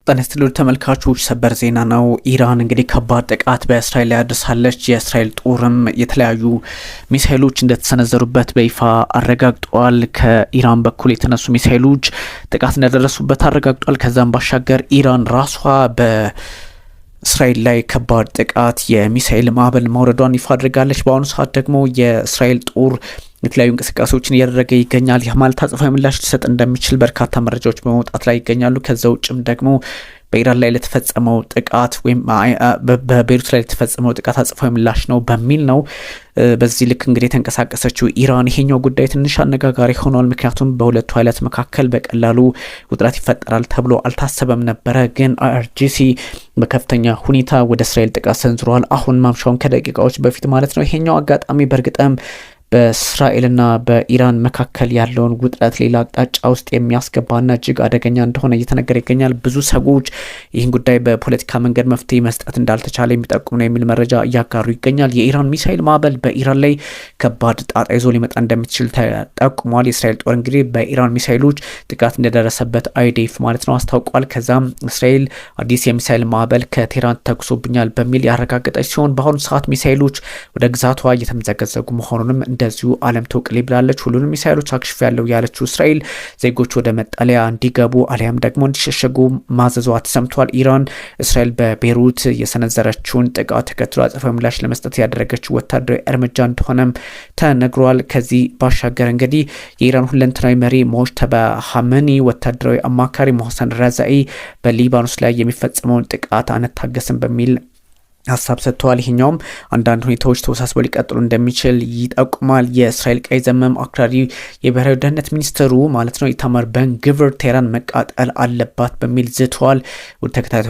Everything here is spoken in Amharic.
ተነስተሉት ተመልካቾች ሰበር ዜና ነው። ኢራን እንግዲህ ከባድ ጥቃት በእስራኤል ላይ አድርሳለች። የእስራኤል ጦርም የተለያዩ ሚሳኤሎች እንደተሰነዘሩበት በይፋ አረጋግጧል። ከኢራን በኩል የተነሱ ሚሳኤሎች ጥቃት እንደደረሱበት አረጋግጧል። ከዛም ባሻገር ኢራን ራሷ በእስራኤል ላይ ከባድ ጥቃት የሚሳኤል ማዕበል ማውረዷን ይፋ አድርጋለች። በአሁኑ ሰዓት ደግሞ የእስራኤል ጦር የተለያዩ እንቅስቃሴዎችን እያደረገ ይገኛል። ይህ ማለት አጸፋዊ ምላሽ ሊሰጥ እንደሚችል በርካታ መረጃዎች በመውጣት ላይ ይገኛሉ። ከዛ ውጭም ደግሞ በኢራን ላይ ለተፈጸመው ጥቃት ወይም በቤሩት ላይ ለተፈጸመው ጥቃት አጸፋዊ ምላሽ ነው በሚል ነው በዚህ ልክ እንግዲህ የተንቀሳቀሰችው ኢራን። ይሄኛው ጉዳይ ትንሽ አነጋጋሪ ሆኗል። ምክንያቱም በሁለቱ ኃይላት መካከል በቀላሉ ውጥረት ይፈጠራል ተብሎ አልታሰበም ነበረ። ግን አይአርጂሲ በከፍተኛ ሁኔታ ወደ እስራኤል ጥቃት ሰንዝሯል። አሁን ማምሻውን ከደቂቃዎች በፊት ማለት ነው። ይሄኛው አጋጣሚ በእርግጥም በእስራኤልና በኢራን መካከል ያለውን ውጥረት ሌላ አቅጣጫ ውስጥ የሚያስገባና እጅግ አደገኛ እንደሆነ እየተነገረ ይገኛል። ብዙ ሰዎች ይህን ጉዳይ በፖለቲካ መንገድ መፍትሄ መስጠት እንዳልተቻለ የሚጠቁም ነው የሚል መረጃ እያጋሩ ይገኛል። የኢራን ሚሳኤል ማዕበል በኢራን ላይ ከባድ ጣጣ ይዞ ሊመጣ እንደሚችል ተጠቁሟል። የእስራኤል ጦር እንግዲህ በኢራን ሚሳኤሎች ጥቃት እንደደረሰበት አይዲኤፍ ማለት ነው አስታውቋል። ከዛም እስራኤል አዲስ የሚሳኤል ማዕበል ከቴህራን ተኩሶብኛል በሚል ያረጋገጠች ሲሆን በአሁኑ ሰዓት ሚሳኤሎች ወደ ግዛቷ እየተመዘገዘጉ መሆኑንም እንደዚሁ ዓለም ተወቅል ብላለች። ሁሉንም ሚሳኤሎች አክሽፍ ያለው ያለችው እስራኤል ዜጎች ወደ መጠለያ እንዲገቡ አሊያም ደግሞ እንዲሸሸጉ ማዘዟ ተሰምቷል። ኢራን እስራኤል በቤሩት የሰነዘረችውን ጥቃት ተከትሎ አጸፋዊ ምላሽ ለመስጠት ያደረገችው ወታደራዊ እርምጃ እንደሆነም ተነግሯል። ከዚህ ባሻገር እንግዲህ የኢራን ሁለንተናዊ መሪ ሞጅተባ ኻሜኒ ወታደራዊ አማካሪ ሞሐሰን ረዛኢ በሊባኖስ ላይ የሚፈጸመውን ጥቃት አንታገስም በሚል ሀሳብ ሰጥተዋል። ይሄኛውም አንዳንድ ሁኔታዎች ተወሳስበው ሊቀጥሉ እንደሚችል ይጠቁማል። የእስራኤል ቀይ ዘመም አክራሪ የብሔራዊ ደህንነት ሚኒስትሩ ማለት ነው ኢታማር ቤን ግቪር ቴህራን መቃጠል አለባት በሚል ዝተዋል። ወደ ተከታታዮች